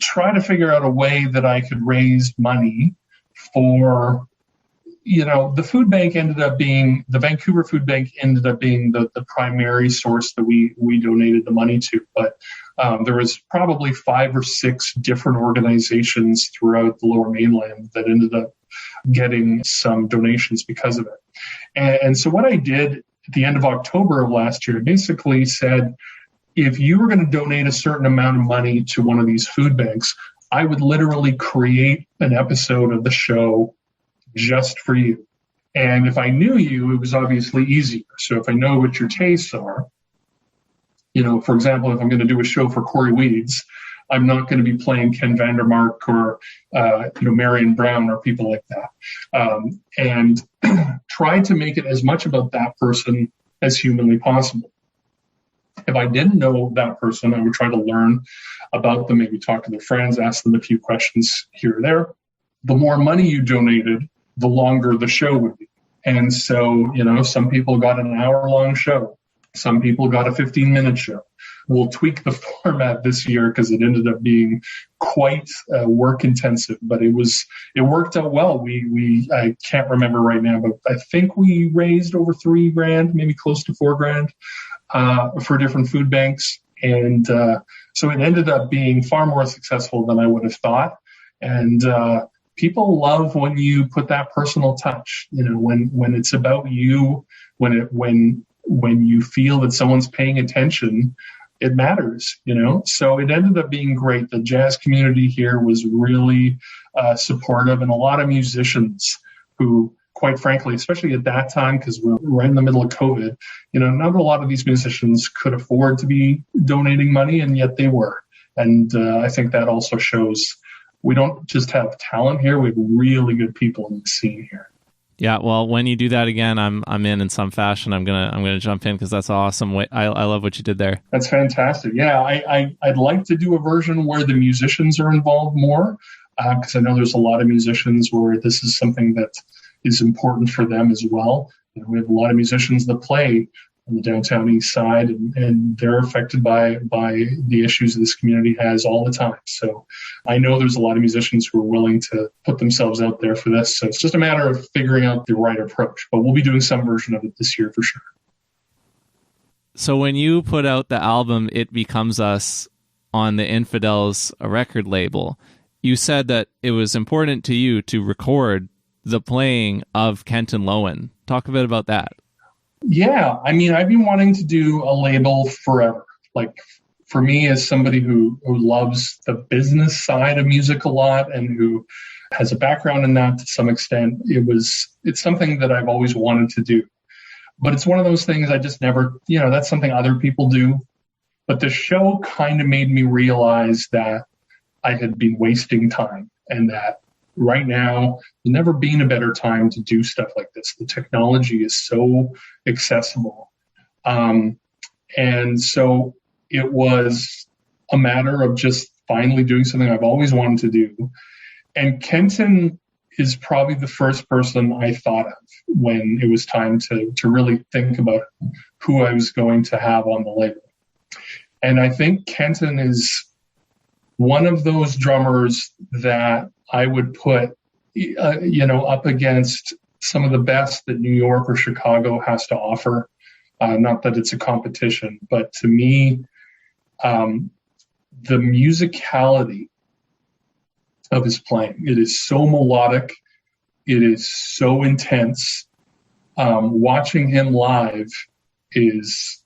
try to figure out a way that I could raise money for, the food bank the Vancouver Food Bank ended up being the primary source that we donated the money to. But there was probably 5 or 6 different organizations throughout the Lower Mainland that ended up getting some donations because of it. And so what I did at the end of October of last year, basically said, if you were going to donate a certain amount of money to one of these food banks, I would literally create an episode of the show just for you. And if I knew you, it was obviously easier. So if I know what your tastes are, for example, if I'm going to do a show for Corey Weeds, I'm not going to be playing Ken Vandermark or, Marion Brown or people like that. And try to make it as much about that person as humanly possible. If I didn't know that person, I would try to learn about them, maybe talk to their friends, ask them a few questions here or there. The more money you donated, the longer the show would be. And so, some people got an hour-long show. Some people got a 15-minute show. We'll tweak the format this year because it ended up being quite work-intensive, but it worked out well. I can't remember right now, but I think we raised over $3,000, maybe close to $4,000 for different food banks. And so it ended up being far more successful than I would have thought. And people love when you put that personal touch, when it's about you, when you feel that someone's paying attention, it matters, So it ended up being great. The jazz community here was really supportive, and a lot of musicians who, quite frankly, especially at that time, because we're right in the middle of COVID, not a lot of these musicians could afford to be donating money, and yet they were. And I think that also shows we don't just have talent here; we have really good people in the scene here. Yeah, well, when you do that again, I'm in some fashion. I'm gonna jump in because that's awesome. I love what you did there. That's fantastic. Yeah, I'd like to do a version where the musicians are involved more, because I know there's a lot of musicians where this is something that is important for them as well. We have a lot of musicians that play on the downtown east side, and they're affected by the issues this community has all the time. So I know there's a lot of musicians who are willing to put themselves out there for this. So it's just a matter of figuring out the right approach. But we'll be doing some version of it this year for sure. So when you put out the album It Becomes Us on the Infidels record label, you said that it was important to you to record the playing of Kenton Lowen. Talk a bit about that. Yeah, I've been wanting to do a label forever. Like, for me, as somebody who loves the business side of music a lot and who has a background in that to some extent, it's something that I've always wanted to do. But it's one of those things I just never, that's something other people do. But the show kind of made me realize that I had been wasting time, and that right now, there's never been a better time to do stuff like this. The technology is so accessible. And so it was a matter of just finally doing something I've always wanted to do. And Kenton is probably the first person I thought of when it was time to really think about who I was going to have on the label. And I think Kenton is one of those drummers that I would put, up against some of the best that New York or Chicago has to offer. Not that it's a competition, but to me, the musicality of his playing, it is so melodic, it is so intense. Watching him live is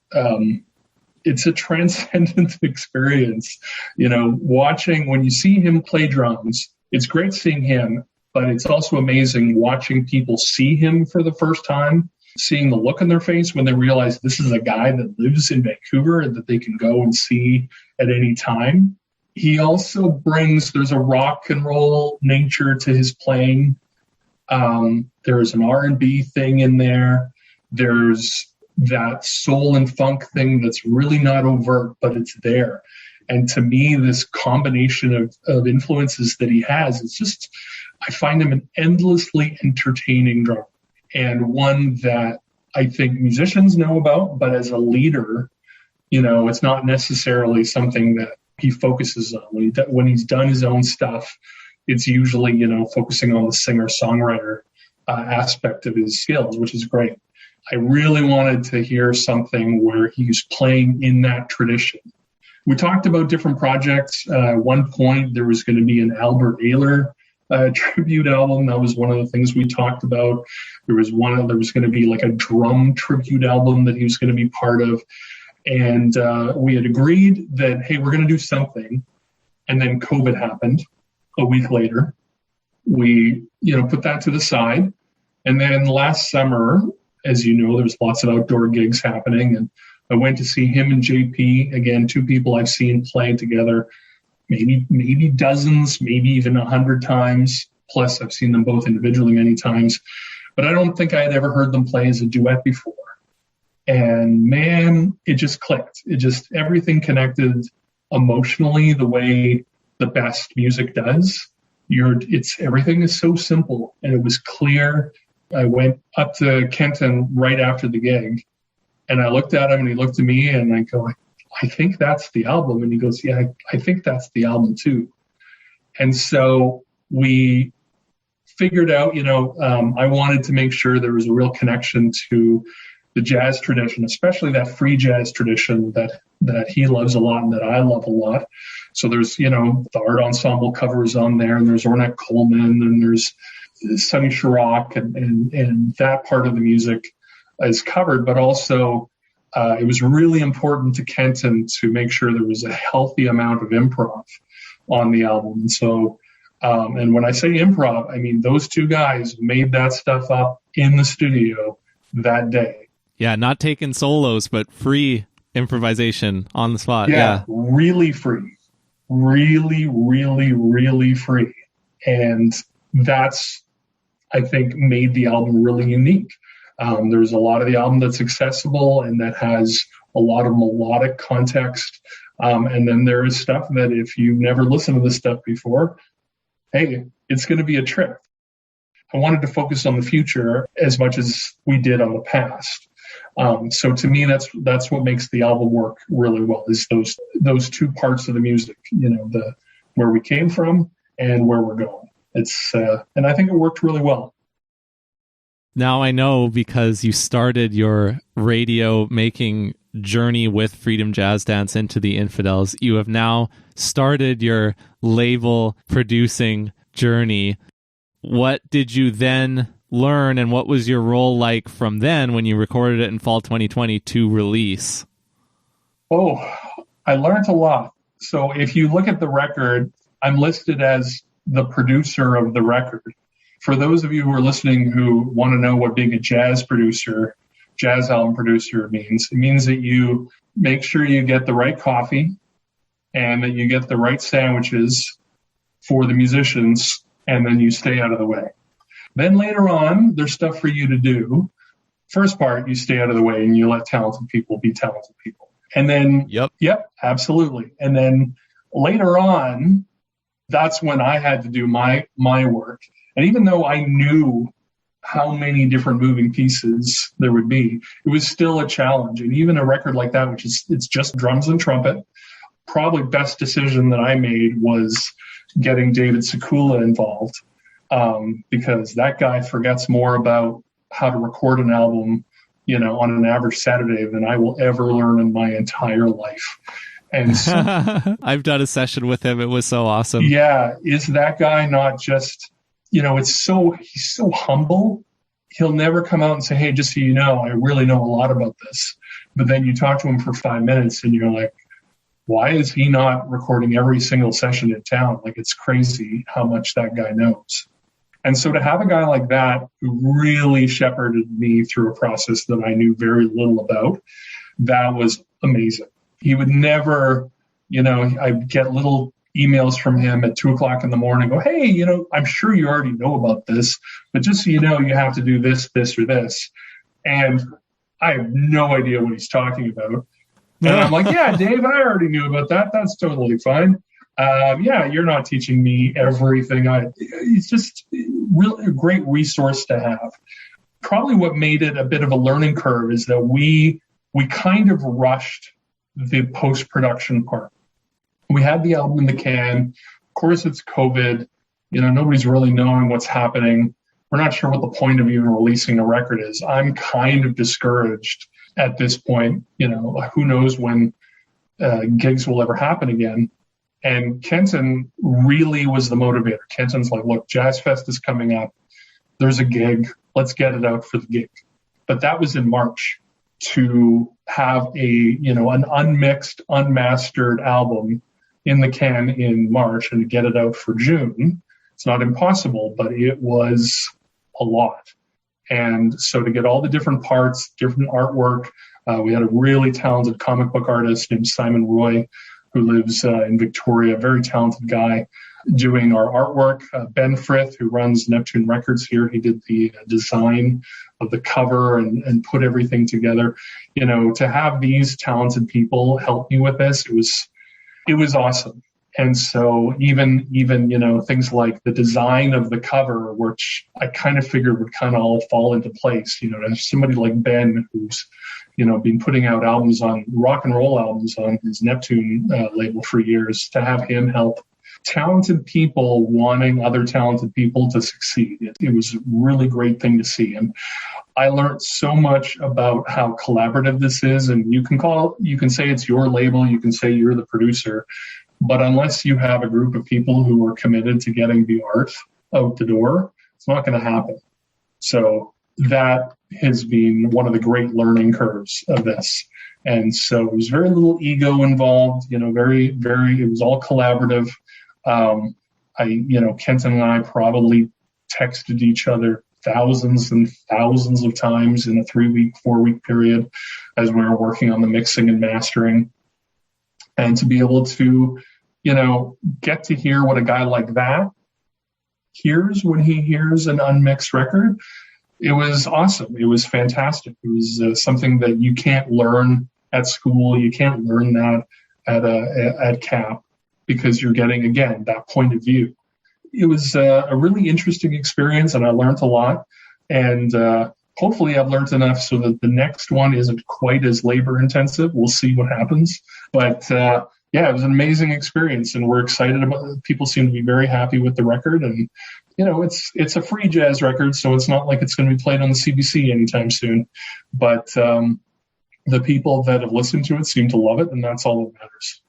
it's a transcendent experience. Watching, when you see him play drums, it's great seeing him, but it's also amazing watching people see him for the first time, seeing the look on their face when they realize this is a guy that lives in Vancouver and that they can go and see at any time. He also there's a rock and roll nature to his playing. There's an R&B thing in there. There's that soul and funk thing that's really not overt, but it's there. And to me, this combination of influences that he has, I find him an endlessly entertaining drummer, and one that I think musicians know about, but as a leader, It's not necessarily something that he focuses on. When he's done his own stuff, it's usually, focusing on the singer-songwriter aspect of his skills, which is great. I really wanted to hear something where he's playing in that tradition. We talked about different projects. At one point, there was going to be an Albert Ayler tribute album. That was one of the things we talked about. There was going to be like a drum tribute album that he was going to be part of. And we had agreed that, hey, we're going to do something. And then COVID happened a week later. We, put that to the side. And then last summer, as you know, there's lots of outdoor gigs happening. And I went to see him and JP, again, two people I've seen play together maybe dozens, maybe even 100 times. Plus, I've seen them both individually many times. But I don't think I had ever heard them play as a duet before. And man, it just clicked. Everything connected emotionally the way the best music does. Everything is so simple, and it was clear. I went up to Kenton right after the gig, and I looked at him, and he looked at me, and I go, I think that's the album. And he goes, yeah, I think that's the album too. And so we figured out, I wanted to make sure there was a real connection to the jazz tradition, especially that free jazz tradition that he loves a lot and that I love a lot. So there's, the art ensemble covers on there, and there's Ornette Coleman, and there's Sonny Chirac, and that part of the music is covered. But also, it was really important to Kenton to make sure there was a healthy amount of improv on the album. And so, and when I say improv, I mean those two guys made that stuff up in the studio that day. Yeah, not taking solos, but free improvisation on the spot. Yeah, really free. Really, really, really free. And that's, I think, made the album really unique. There's a lot of the album that's accessible and that has a lot of melodic context. And then there is stuff that if you've never listened to this stuff before, hey, it's going to be a trip. I wanted to focus on the future as much as we did on the past. So to me, that's what makes the album work really well, is those two parts of the music, the where we came from and where we're going. And I think it worked really well. Now I know, because you started your radio making journey with Freedom Jazz Dance into the Infidels, you have now started your label producing journey. What did you then learn, and what was your role like from then when you recorded it in fall 2020 to release? Oh, I learned a lot. So if you look at the record, I'm listed as the producer of the record. For those of you who are listening who want to know what being a jazz album producer means, it means that you make sure you get the right coffee and that you get the right sandwiches for the musicians, and then you stay out of the way. Then later on, there's stuff for you to do. First part, you stay out of the way and you let talented people be talented people. And then, yep, absolutely. And then later on, that's when I had to do my work. And even though I knew how many different moving pieces there would be, it was still a challenge. And even a record like that, it's just drums and trumpet, probably best decision that I made was getting David Sekula involved. Because that guy forgets more about how to record an album, on an average Saturday than I will ever learn in my entire life. And so, I've done a session with him. It was so awesome. Yeah. Is that guy not just, he's so humble. He'll never come out and say, hey, just so you know, I really know a lot about this. But then you talk to him for 5 minutes and you're like, why is he not recording every single session in town? Like, it's crazy how much that guy knows. And so to have a guy like that who really shepherded me through a process that I knew very little about, that was amazing. He would never, I'd get little emails from him at 2:00 in the morning, go, hey, I'm sure you already know about this, but just so you know, you have to do this, this, or this. And I have no idea what he's talking about. And I'm like, yeah, Dave, I already knew about that. That's totally fine. Yeah, you're not teaching me everything. It's just really a great resource to have. Probably what made it a bit of a learning curve is that we kind of rushed the post-production part. We had the album in the can. Of course, it's COVID. Nobody's really knowing what's happening. We're not sure what the point of even releasing a record is. I'm kind of discouraged at this point. Who knows when gigs will ever happen again. And Kenton really was the motivator. Kenton's like, look, Jazz Fest is coming up. There's a gig. Let's get it out for the gig. But that was in March. To have an unmixed, unmastered album in the can in March and to get it out for June, it's not impossible, but it was a lot. And so to get all the different parts, different artwork, we had a really talented comic book artist named Simon Roy, who lives in Victoria, a very talented guy, doing our artwork. Ben Frith, who runs Neptune Records here, he did the design of the cover and put everything together. To have these talented people help me with this, it was awesome. And so even things like the design of the cover, which I kind of figured would kind of all fall into place. To have somebody like Ben, who's been putting out albums on rock and roll albums on his Neptune label for years, to have him help talented people wanting other talented people to succeed. It was a really great thing to see. And I learned so much about how collaborative this is. And you can say it's your label, you can say you're the producer, but unless you have a group of people who are committed to getting the art out the door, it's not going to happen. So that has been one of the great learning curves of this. And so there was very little ego involved, very, very, it was all collaborative. Kenton and I probably texted each other thousands and thousands of times in a 3-week, 4-week period as we were working on the mixing and mastering. And to be able to, get to hear what a guy like that hears when he hears an unmixed record, it was awesome. It was fantastic. It was something that you can't learn at school. You can't learn that at CAP, because you're getting, again, that point of view. It was a really interesting experience, and I learned a lot. And hopefully I've learned enough so that the next one isn't quite as labor intensive. We'll see what happens. But it was an amazing experience, and we're excited about it. People seem to be very happy with the record. And, it's a free jazz record, so it's not like it's going to be played on the CBC anytime soon. But the people that have listened to it seem to love it, and that's all that matters.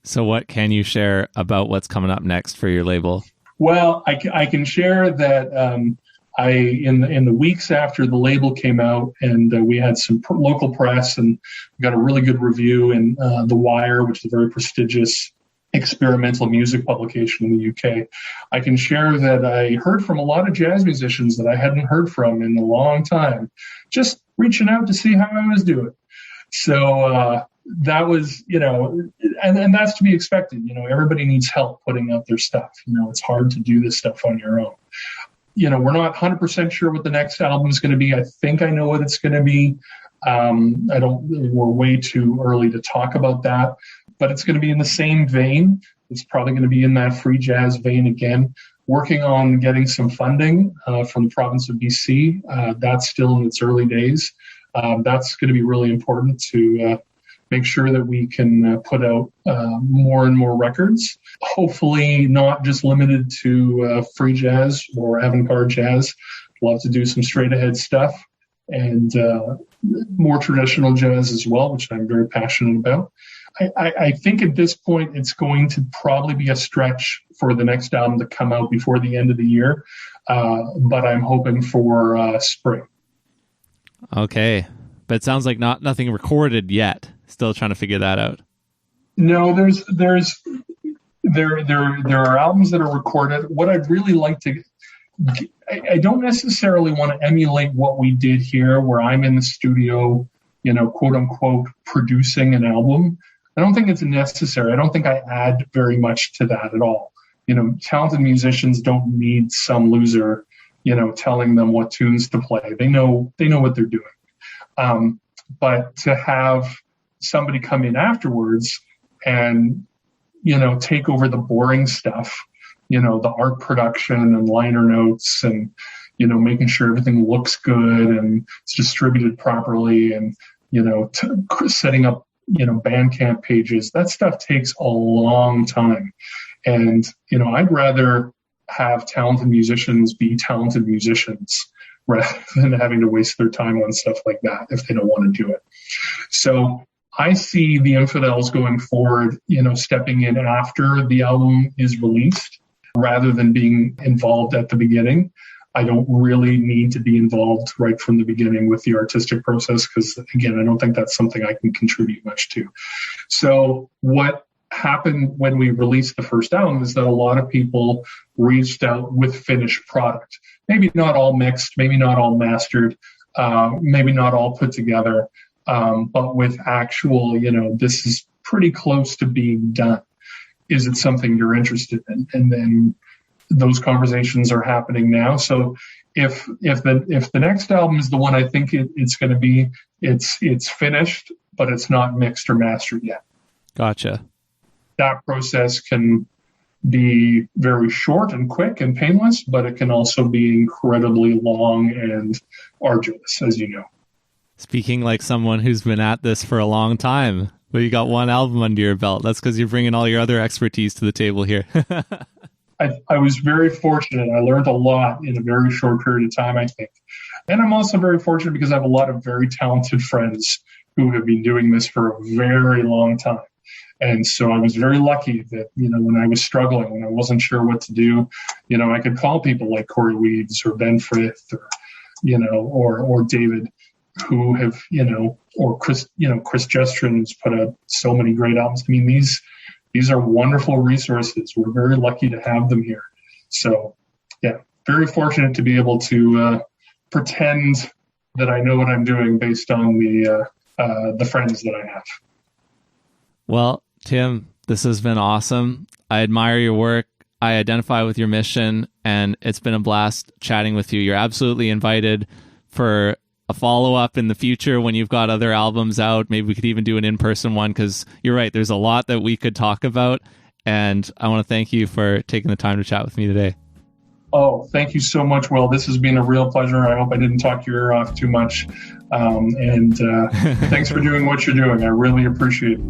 So what can you share about what's coming up next for your label? Well, I can share that in the weeks after the label came out, and we had some local press, and we got a really good review in The Wire, which is a very prestigious experimental music publication in the UK. I can share that I heard from a lot of jazz musicians that I hadn't heard from in a long time, just reaching out to see how I was doing. So that was, and that's to be expected. Everybody needs help putting out their stuff. It's hard to do this stuff on your own. We're not 100% sure what the next album is going to be. I think I know what it's going to be. We're way too early to talk about that, but it's going to be in the same vein. It's probably going to be in that free jazz vein again. Working on getting some funding from the province of BC. That's still in its early days. That's going to be really important to make sure that we can put out more and more records. Hopefully not just limited to free jazz or avant-garde jazz. Love to do some straight-ahead stuff and more traditional jazz as well, which I'm very passionate about. I think at this point it's going to probably be a stretch for the next album to come out before the end of the year, but I'm hoping for spring. Okay, but it sounds like nothing recorded yet. Still trying to figure that out. No, there are albums that are recorded. What I'd really like to, I don't necessarily want to emulate what we did here, where I'm in the studio, quote unquote, producing an album. I don't think it's necessary. I don't think I add very much to that at all. Talented musicians don't need some loser, telling them what tunes to play. They know what they're doing. But to have somebody come in afterwards and, take over the boring stuff, the art production and liner notes and, making sure everything looks good and it's distributed properly and, setting up Bandcamp pages. That stuff takes a long time. And, I'd rather have talented musicians be talented musicians rather than having to waste their time on stuff like that if they don't want to do it. So I see the Infidels going forward, stepping in after the album is released rather than being involved at the beginning. I don't really need to be involved right from the beginning with the artistic process because, again, I don't think that's something I can contribute much to. So what happened when we released the first album is that a lot of people reached out with finished product. Maybe not all mixed, maybe not all mastered, maybe not all put together, but with actual, this is pretty close to being done. Is it something you're interested in? And then those conversations are happening now. So if the next album is the one I think it's going to be, it's finished, but it's not mixed or mastered yet. Gotcha. That process can be very short and quick and painless, but it can also be incredibly long and arduous, as you know. Speaking like someone who's been at this for a long time, but you got one album under your belt. That's because you're bringing all your other expertise to the table here. I was very fortunate. I learned a lot in a very short period of time, I think. And I'm also very fortunate because I have a lot of very talented friends who have been doing this for a very long time. And so I was very lucky that, when I was struggling, when I wasn't sure what to do, I could call people like Corey Weeds or Ben Frith or David, who have, or Chris Jestrin, who's put out so many great albums. I mean, these are wonderful resources. We're very lucky to have them here. So, yeah, very fortunate to be able to pretend that I know what I'm doing based on the friends that I have. Well, Tim, this has been awesome. I admire your work. I identify with your mission, and it's been a blast chatting with you. You're absolutely invited for a follow-up in the future when you've got other albums out. Maybe we could even do an in-person one, because you're right, there's a lot that we could talk about, and I want to thank you for taking the time to chat with me today. Oh, thank you so much, Will. This has been a real pleasure. I hope I didn't talk your ear off too much. Thanks for doing what you're doing. I really appreciate it.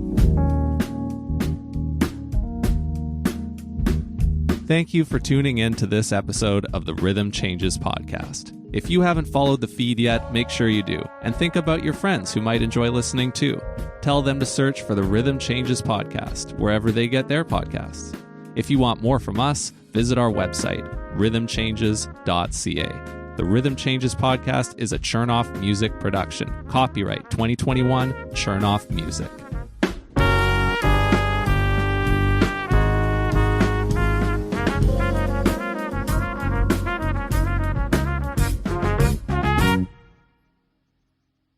Thank you for tuning in to this episode of the Rhythm Changes podcast. If you haven't followed the feed yet, make sure you do. And think about your friends who might enjoy listening too. Tell them to search for the Rhythm Changes podcast, wherever they get their podcasts. If you want more from us, visit our website, rhythmchanges.ca. The Rhythm Changes podcast is a Chernoff Music production. Copyright 2021, Chernoff Music.